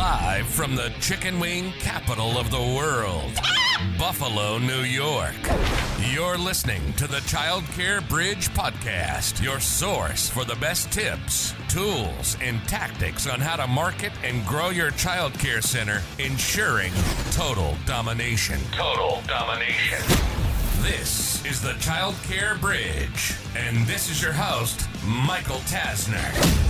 Live from the chicken wing capital of the world, Buffalo, New York. You're listening to the Child Care Bridge Podcast, your source for the best tips, tools, and tactics on how to market and grow your child care center, ensuring total domination. Total domination. This is the Child Care Bridge, and this is your host, Michael Tasner.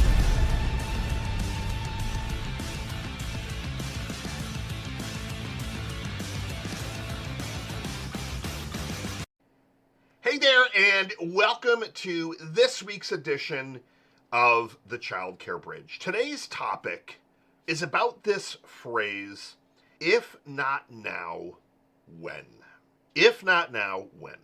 Hey there, and welcome to this week's edition of the Child Care Bridge. Today's topic is about this phrase, if not now, when? If not now, when?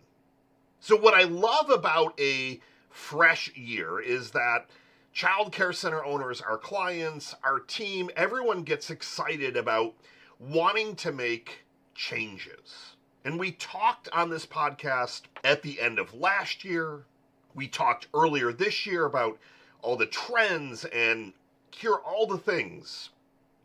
So what I love about a fresh year is that child care center owners, our clients, our team, everyone gets excited about wanting to make changes. And we talked on this podcast at the end of last year. We talked earlier this year about all the trends and here are all the things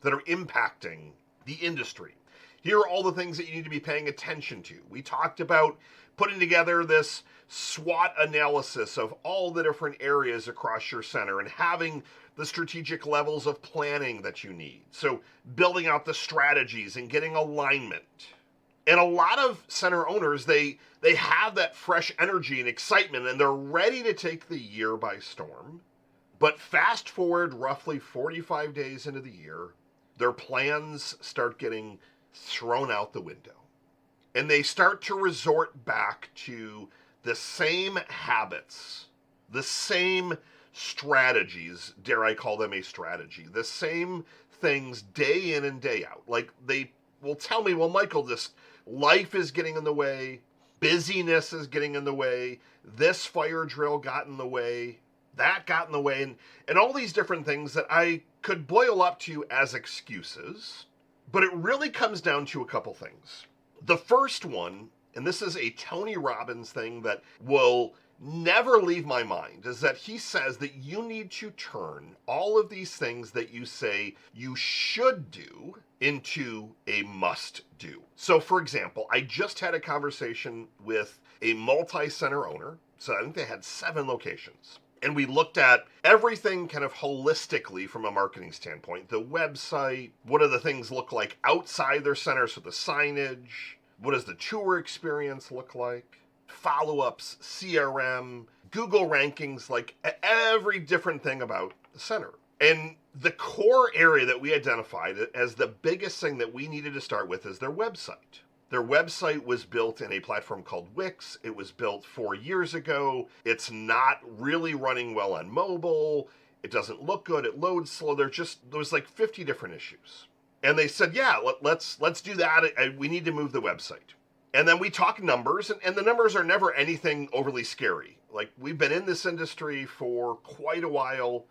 that are impacting the industry. Here are all the things that you need to be paying attention to. We talked about putting together this SWOT analysis of all the different areas across your center and having the strategic levels of planning that you need. So building out the strategies and getting alignment. And a lot of center owners, they have that fresh energy and excitement, and they're ready to take the year by storm. But fast forward roughly 45 days into the year, their plans start getting thrown out the window. And they start to resort back to the same habits, the same strategies, dare I call them a strategy, the same things day in and day out. Like they will tell me, well, Michael, this life is getting in the way, busyness is getting in the way, this fire drill got in the way, that got in the way, and all these different things that I could boil up to as excuses, but it really comes down to a couple things. The first one, and this is a Tony Robbins thing that will never leave my mind, is that he says that you need to turn all of these things that you say you should do into a must do. So for example, I just had a conversation with a multi-center owner. So I think they had 7 locations. And we looked at everything kind of holistically from a marketing standpoint. The website, what do the things look like outside their center, so the signage, what does the tour experience look like? Follow-ups, CRM, Google rankings, like every different thing about the center. And the core area that we identified as the biggest thing that we needed to start with is their website. Their website was built in a platform called Wix. It was built 4 years ago. It's not really running well on mobile. It doesn't look good. It loads slow. There was like 50 different issues. And they said, yeah, let's do that. We need to move the website. And then we talk numbers, and the numbers are never anything overly scary. Like, we've been in this industry for quite a while.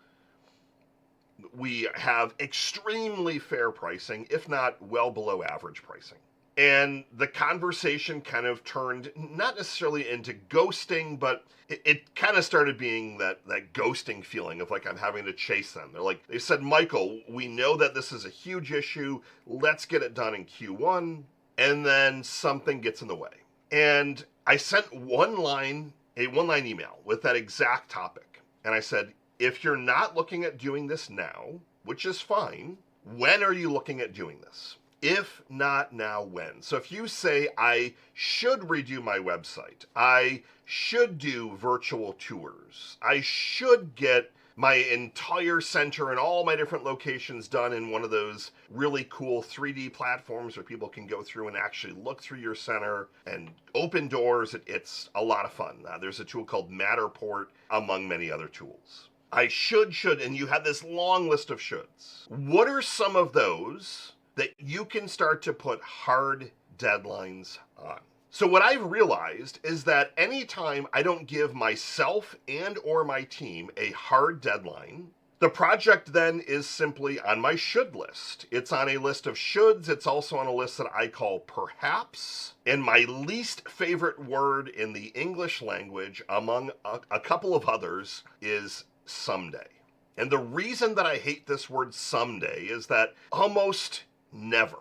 We have extremely fair pricing, if not well below average pricing. And the conversation kind of turned not necessarily into ghosting, but it kind of started being that ghosting feeling of like I'm having to chase them. They said, Michael, we know that this is a huge issue. Let's get it done in Q1. And then something gets in the way. And I sent a one-line email with that exact topic. And I said, if you're not looking at doing this now, which is fine, when are you looking at doing this? If not now, when? So if you say, I should redo my website, I should do virtual tours, I should get my entire center and all my different locations done in one of those really cool 3D platforms where people can go through and actually look through your center and open doors. It's a lot of fun. There's a tool called Matterport, among many other tools. I should, and you have this long list of shoulds. What are some of those that you can start to put hard deadlines on? So what I've realized is that anytime I don't give myself and or my team a hard deadline, the project then is simply on my should list. It's on a list of shoulds. It's also on a list that I call perhaps. And my least favorite word in the English language, among a couple of others, is someday. And the reason that I hate this word someday is that almost never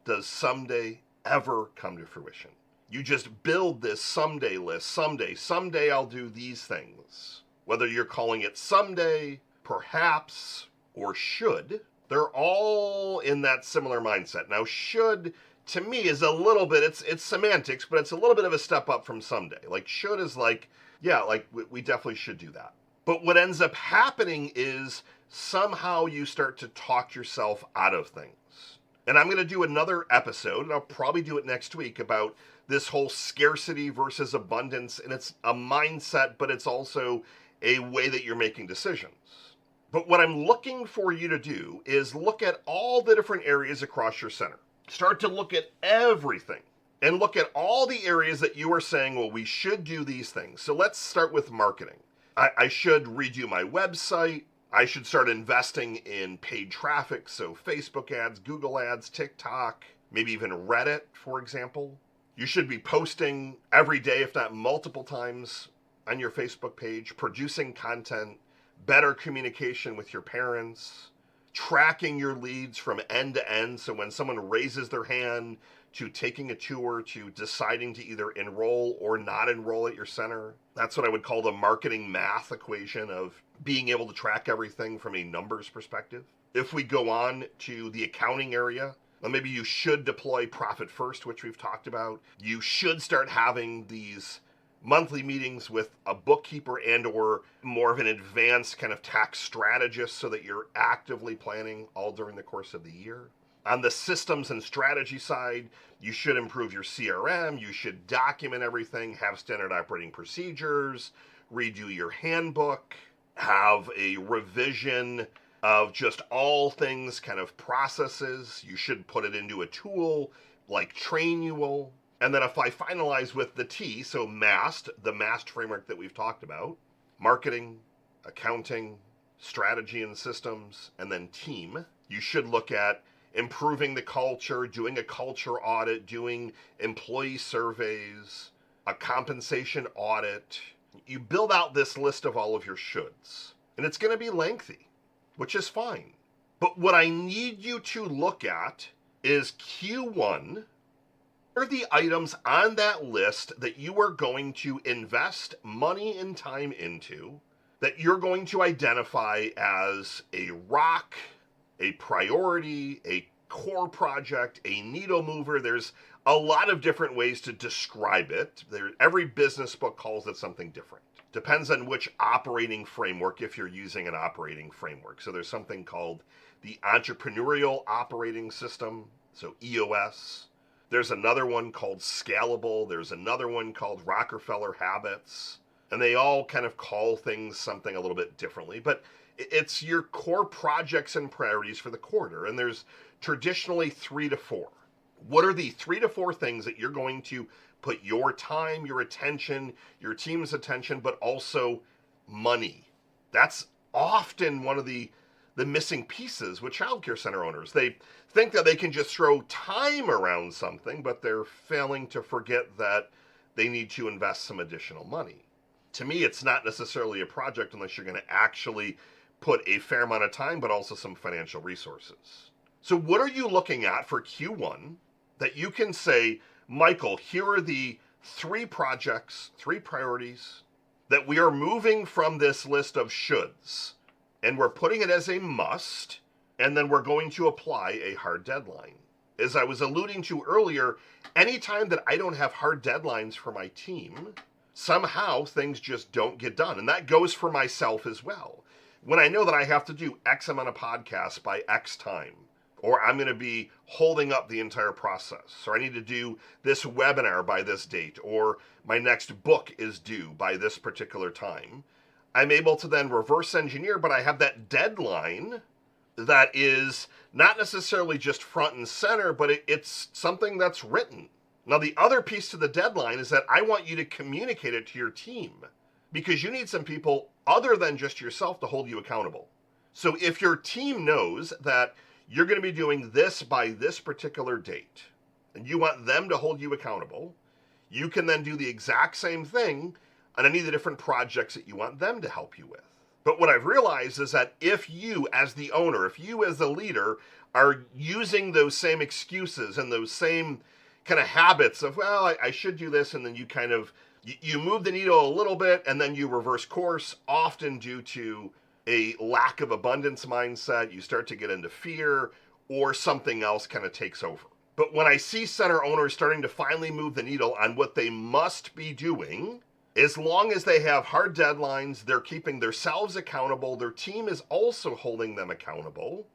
does someday ever come to fruition. You just build this someday list. Someday I'll do these things. Whether you're calling it someday, perhaps, or should, they're all in that similar mindset. Now, should, to me, is a little bit, it's semantics, but it's a little bit of a step up from someday. Like, should is like, yeah, like, we definitely should do that. But what ends up happening is somehow you start to talk yourself out of things. And I'm going to do another episode, and I'll probably do it next week, about this whole scarcity versus abundance. And it's a mindset, but it's also a way that you're making decisions. But what I'm looking for you to do is look at all the different areas across your center. Start to look at everything and look at all the areas that you are saying, well, we should do these things. So let's start with marketing. I should redo my website. I should start investing in paid traffic, so Facebook ads, Google ads, TikTok, maybe even Reddit, for example. You should be posting every day, if not multiple times, on your Facebook page, producing content, better communication with your parents, tracking your leads from end to end, so when someone raises their hand to taking a tour to deciding to either enroll or not enroll at your center. That's what I would call the marketing math equation of being able to track everything from a numbers perspective. If we go on to the accounting area, well, maybe you should deploy Profit First, which we've talked about. You should start having these monthly meetings with a bookkeeper and or more of an advanced kind of tax strategist so that you're actively planning all during the course of the year. On the systems and strategy side, you should improve your CRM, you should document everything, have standard operating procedures, redo your handbook, have a revision of just all things kind of processes. You should put it into a tool like Trainual. And then if I finalize with the T, so MAST, the MAST framework that we've talked about, marketing, accounting, strategy and systems, and then team, you should look at improving the culture, doing a culture audit, doing employee surveys, a compensation audit. You build out this list of all of your shoulds. And it's going to be lengthy, which is fine. But what I need you to look at is Q1. What are the items on that list that you are going to invest money and time into, that you're going to identify as a rock, a priority, a core project, a needle mover? There's a lot of different ways to describe it. Every business book calls it something different. Depends on which operating framework, if you're using an operating framework. So there's something called the Entrepreneurial Operating System, so EOS. There's another one called Scalable. There's another one called Rockefeller Habits. And they all kind of call things something a little bit differently. But it's your core projects and priorities for the quarter. And there's traditionally 3 to 4. What are the 3 to 4 things that you're going to put your time, your attention, your team's attention, but also money? That's often one of the missing pieces with childcare center owners. They think that they can just throw time around something, but they're failing to forget that they need to invest some additional money. To me, it's not necessarily a project unless you're going to actually put a fair amount of time, but also some financial resources. So what are you looking at for Q1 that you can say, Michael, here are the 3 projects, 3 priorities that we are moving from this list of shoulds, and we're putting it as a must, and then we're going to apply a hard deadline. As I was alluding to earlier, anytime that I don't have hard deadlines for my team, somehow things just don't get done. And that goes for myself as well. When I know that I have to do X amount of podcasts by X time, or I'm going to be holding up the entire process, or I need to do this webinar by this date, or my next book is due by this particular time, I'm able to then reverse engineer, but I have that deadline that is not necessarily just front and center, but it's something that's written. Now, the other piece to the deadline is that I want you to communicate it to your team, because you need some people other than just yourself to hold you accountable. So if your team knows that you're going to be doing this by this particular date, and you want them to hold you accountable, you can then do the exact same thing on any of the different projects that you want them to help you with. But what I've realized is that if you as the owner, if you as the leader are using those same excuses and those same kind of habits of, well, I should do this, and then you kind of, you move the needle a little bit and then you reverse course, often due to a lack of abundance mindset, you start to get into fear, or something else kind of takes over. But when I see center owners starting to finally move the needle on what they must be doing, as long as they have hard deadlines, they're keeping themselves accountable, their team is also holding them accountable,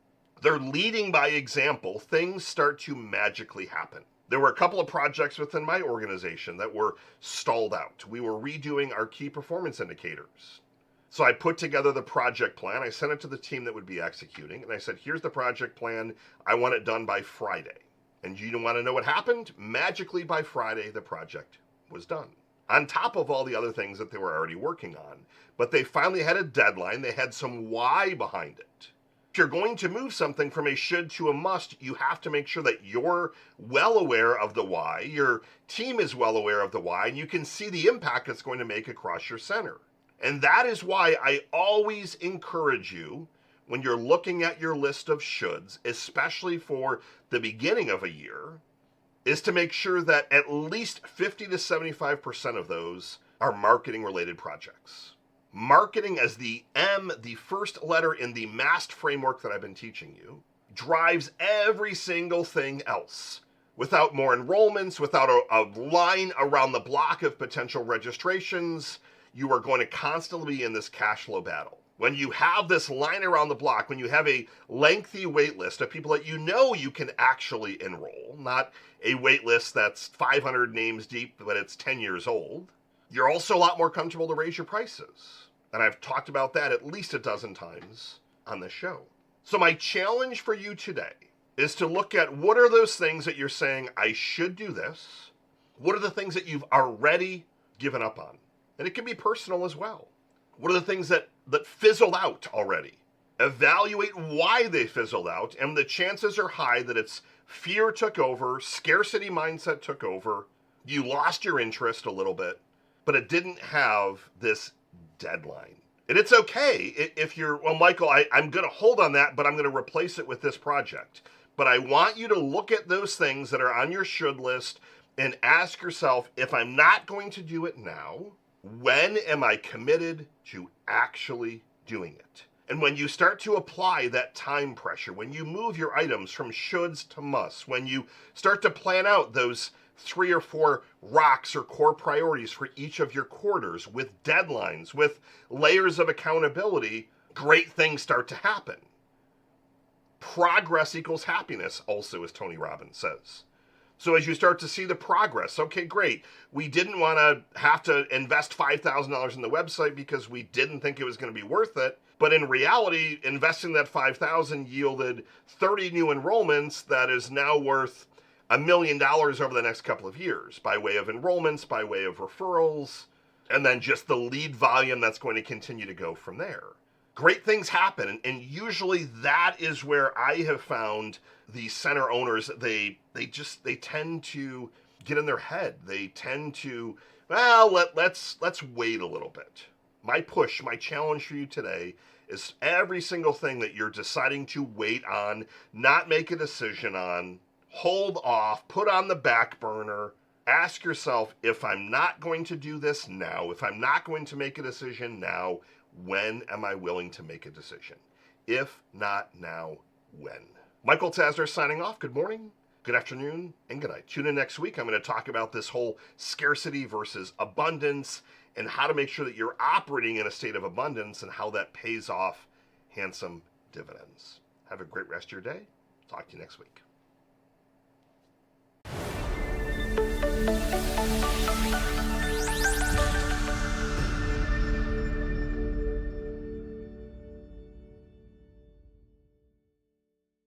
they're leading by example, things start to magically happen. There were a couple of projects within my organization that were stalled out. We were redoing our key performance indicators. So I put together the project plan. I sent it to the team that would be executing. And I said, here's the project plan. I want it done by Friday. And you don't want to know what happened? Magically by Friday, the project was done. On top of all the other things that they were already working on. But they finally had a deadline. They had some why behind it. If you're going to move something from a should to a must, you have to make sure that you're well aware of the why, your team is well aware of the why, and you can see the impact it's going to make across your center. And that is why I always encourage you, when you're looking at your list of shoulds, especially for the beginning of a year, is to make sure that at least 50 to 75% of those are marketing related projects. Marketing as the M, the first letter in the MAST framework that I've been teaching you, drives every single thing else. Without more enrollments, without a line around the block of potential registrations, you are going to constantly be in this cash flow battle. When you have this line around the block, when you have a lengthy wait list of people that you know you can actually enroll, not a wait list that's 500 names deep, but it's 10 years old, you're also a lot more comfortable to raise your prices. And I've talked about that at least a dozen times on this show. So my challenge for you today is to look at what are those things that you're saying, I should do this? What are the things that you've already given up on? And it can be personal as well. What are the things that fizzled out already? Evaluate why they fizzled out, and the chances are high that it's fear took over, scarcity mindset took over, you lost your interest a little bit, but it didn't have this deadline. And it's okay if you're, well, Michael, I'm going to hold on that, but I'm going to replace it with this project. But I want you to look at those things that are on your should list and ask yourself, if I'm not going to do it now, when am I committed to actually doing it? And when you start to apply that time pressure, when you move your items from shoulds to musts, when you start to plan out those 3 or 4 rocks or core priorities for each of your quarters with deadlines, with layers of accountability, great things start to happen. Progress equals happiness, also, as Tony Robbins says. So as you start to see the progress, okay, great. We didn't want to have to invest $5,000 in the website because we didn't think it was going to be worth it. But in reality, investing that $5,000 yielded 30 new enrollments that is now worth $1 million over the next couple of years by way of enrollments, by way of referrals, and then just the lead volume that's going to continue to go from there. Great things happen, and usually that is where I have found the center owners, they tend to get in their head. They tend to, well, let's wait a little bit. My challenge for you today is every single thing that you're deciding to wait on, not make a decision on, hold off, put on the back burner, ask yourself, if I'm not going to do this now, if I'm not going to make a decision now, when am I willing to make a decision? If not now, when? Michael Tasner signing off. Good morning, good afternoon, and good night. Tune in next week. I'm going to talk about this whole scarcity versus abundance and how to make sure that you're operating in a state of abundance and how that pays off handsome dividends. Have a great rest of your day. Talk to you next week.